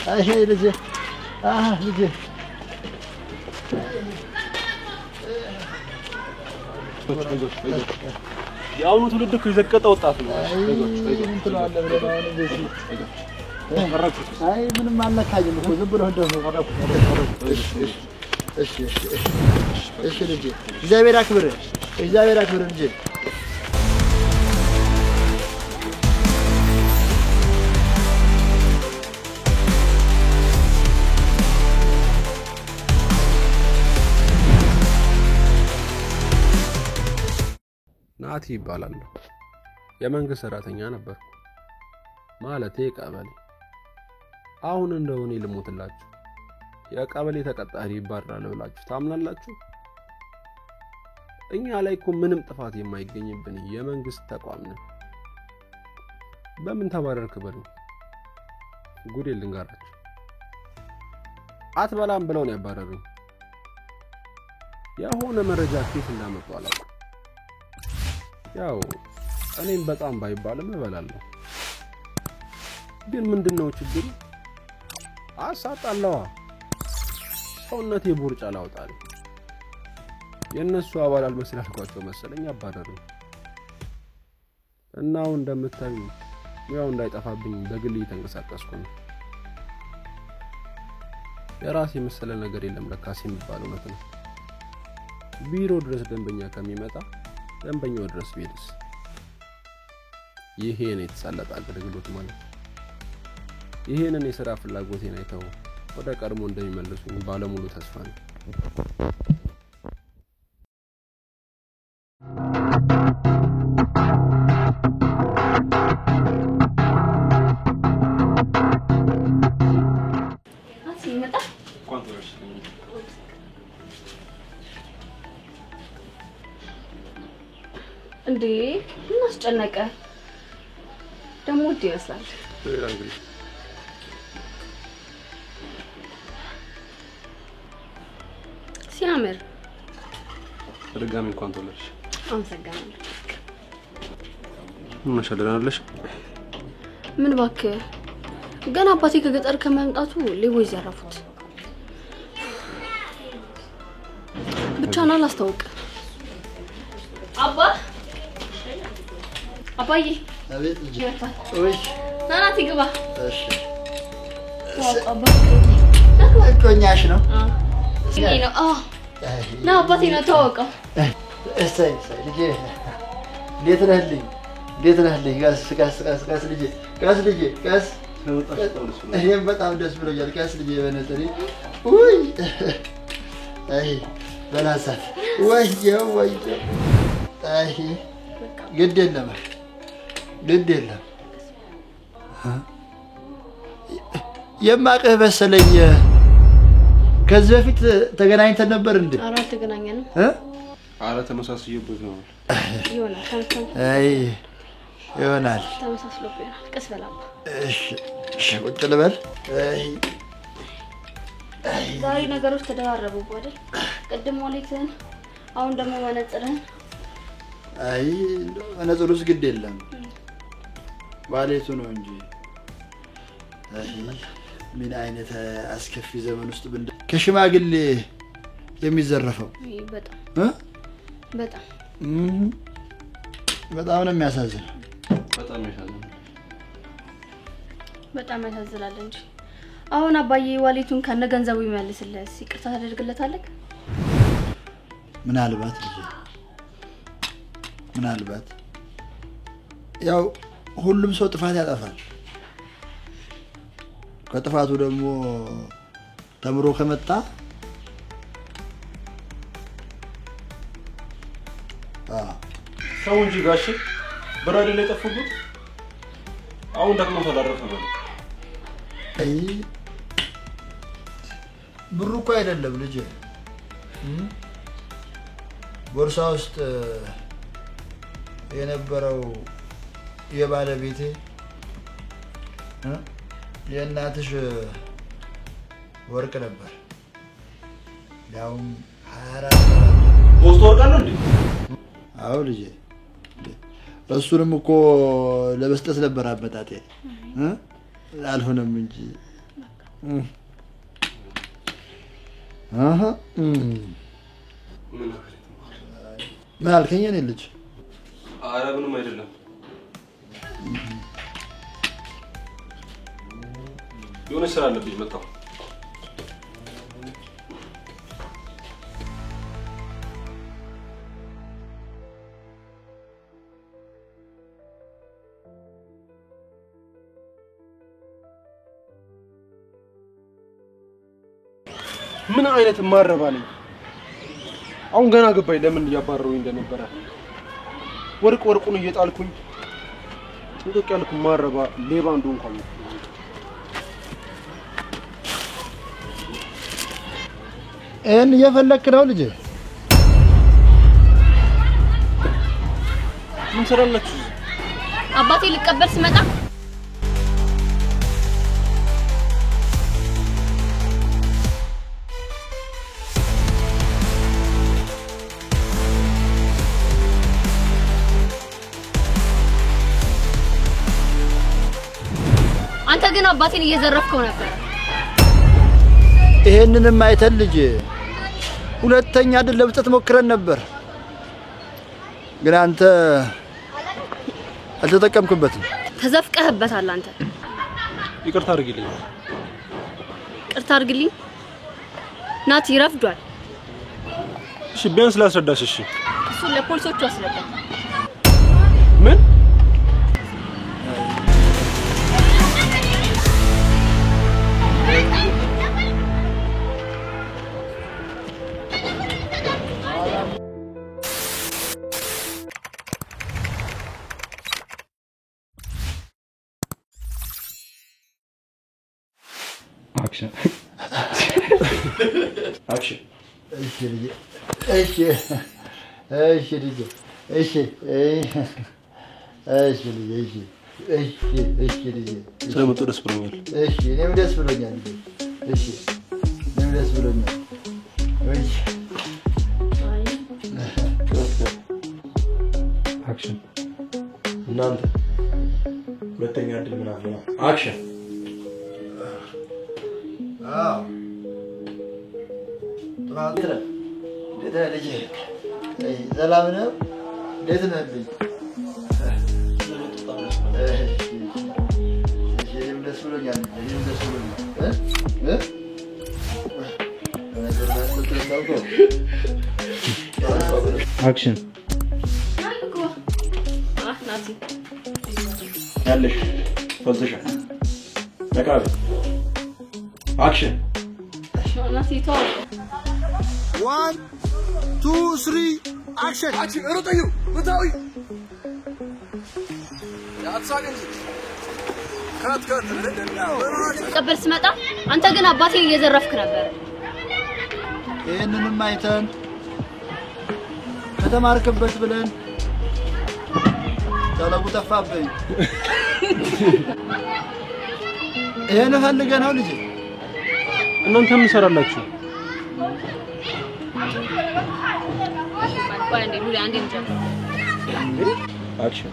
أي لجي لجي ياونو تولدك يزقطه وጣት ነው እንትን አለ ብለና እንደዚህ አይ ምንም አልነካኝም እኮ ዝም ብሎ እንደው እሺ ልጅ እግዚአብሔር አክብር ልጅ ናቲ ይባላል የመንግስት ሰራተኛ ነበር ማለቴ ቀበሌ አሁን እንደሆነ ልሞትላችሁ የቀበሌ ተቀጣሪ ይባራል ብላችሁ ታምናላችሁ እኛ ላይ እኮ ምንም ጥፋት የማይገኝብን የመንግስት ተቋም ነው በምን ተባረርክ በሉ ጉድ ልንጋራችሁ አትበላም ብለው ነው ያባረሩኝ የሆነ መረጃ ከየት እንዳመጡ አላውቅም ያው እኔም በጣም ባይባልም እበላለሁ ግን ምንድነው ችግሩ አሳጣለዋ ሰውነቴ ቦርጫ ላውጣል የነሱ አባል አልመስላልኳቸው መሰለኝ አባረሩ እናው እንደምታዩ ያው እንዳይጠፋብኝ በግል እየተንቀሳቀስኩ ነው የራሴ መሰለ ነገር የለም ለካስ የሚባለው ነው ቢሮ ድረስ ደንበኛ ከሚመጣ ደንበኛው ድረስ ቢደርስ ይሄ ነው የተሳለጠ አገልግሎት ማለት ይሄንን የሥራ ፍላጎቴን አይተው ወደ ቀድሞ እንደሚመለሱኝ ባለሙሉ ተስፋ ነኝ እንዴ እናስጨነቀ ደሞ ይመስላል እንግዲህ ሲያምር ድጋሚ እንኳን ተወለድሽ አመሰግናለሁ ማሻአላህ ምን ባክ ገና አባቴ ከገጠር ከመምጣቱ ሌቦች ዘረፉት ብቻ ነው ላስተዋውቅ አባዬ አቤት ልጅ እሺ ናናቲ ግባ እሺ አባ እኮኛሽ ነው እኔ ነው ና አባቴ ነው ተዋወቀው እሰይ ልጅ እንዴት ነህልኝ ጋስ እኔም በጣም ደስ ብሎኛል ጋስ ልጅ በነጠሪ ውይ አይ በላሳት ወይዬው አይ ግድ የለም የማቀህ በሰለኝ ከዚህ በፊት ተገናኝተን ነበር እንዴ አራ ተገናኘንም አራ ተመሳስየበት ነው ይሆናል ተመሳስሎብኝ ቀስ በላባ እሺ ቁጭ ልበል ዛሬ ነገሮች ተደራረቡ አይደል ቀደም ሞሌክን አሁን ደግሞ መነጽረን አይ መነጽሩስ ግድ የለም ባሌቱ ነው እንጂ ምን አይነት አስከፊ ዘመን ውስጥ ብንደ ከሽማግሌ የሚዘረፈው በጣም ነው የሚያሳዝነው በጣም ያሳዝናል እንጂ አሁን አባዬ ዋሌቱን ከነ ገንዘቡ ይመልስልህ ይቅርታ ታደርግለታለህ ምናልባት ያው ሁሉም ሰው ጥፋት ያጠፋል ከጥፋቱ ደግሞ ተምሮ ከመጣ ሰው እንጂ ጋሽ ብራድ ላይ ተፈጉት አሁን ደግሞ ተዳረፈ ነው አይ ብሩ እኮ አይደለም ልጅ ቦርሳ ውስጥ የነበረው የባለቤቴ የእናትሽ ወርቅ ነበር ያውም 24 ፖስት ወርቅ ነው እንዴ አዎ ልጅ እሱንም እኮ ለመስጠት ነበር አመጣጤ አልሆነም እንጂ አሃ ምን አልከኝ? እኔ ልጅ ኧረ ምንም አይደለም። የሆነ ስራ አለብኝ መጣሁ። ምን አይነት ማረባ ነኝ? አሁን ገና ገባኝ ለምን እያባረሩኝ እንደነበረ። ወርቁን እየጣልኩኝ ጥቅቅ ያልኩ ማረባ ሌባ እንደሆንኩ ነው። እን እየፈለክ ነው ልጅ? ምን ሰራላችሁ? አባቴ ሊቀበል ሲመጣ አንተ ግን አባቴን እየዘረፍከው ነበር። ይሄንንም አይተን ልጅ ሁለተኛ አይደል ለብጠት ሞክረን ነበር፣ ግን አንተ አልተጠቀምክበትም። ተዘፍቀህበታል አንተ። ይቅርታ አድርግልኝ። ይቅርታ አድርግልኝ ናቲ፣ ይረፍዷል። እሺ ቢያንስ ላስረዳሽ። እሺ እሱን ለፖሊሶቹ አስረዳ። ምን Action. Action. እሺ ልጅ እሺ እሺ ልጅ እሺ እሺ ልጅ እሺ እሺ ልጅ ስለመጡ ደስ ብሎኛል። እሺ እኔም ደስ ብሎኛል። እሺ እኔም ደስ ብሎኛል። እሺ Action. እናንተ ሁለተኛ እድል ምናምን ነው። Action. ሰላም ነው? እንዴት ነህ ልጅ? እኔም ደስ ብሎኛል። እኔም ደስ ብሎኛል። Action. ናቲ ያለሽ ፈዝሻል። ነቃቤ Action. ናቲ ተው። 1 2 3 አክሽን አክሽን ሮጠዩ ምታዊ ያጻገኝ ካት ሊቀበል ሲመጣ አንተ ግን አባቴን እየዘረፍክ ነበር። ይሄንንም አይተን ከተማርክበት ብለን ተለቡ ጠፋብኝ። ይሄን ፈልገህ ነው ልጅ? እናንተ ምን ሰራላችሁ? Action.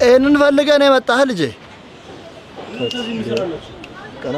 ይሄንን ፈልገህ ነው የመጣህ ልጅ? እናንተ እዚህ ምን ሰራላችሁ? ቀና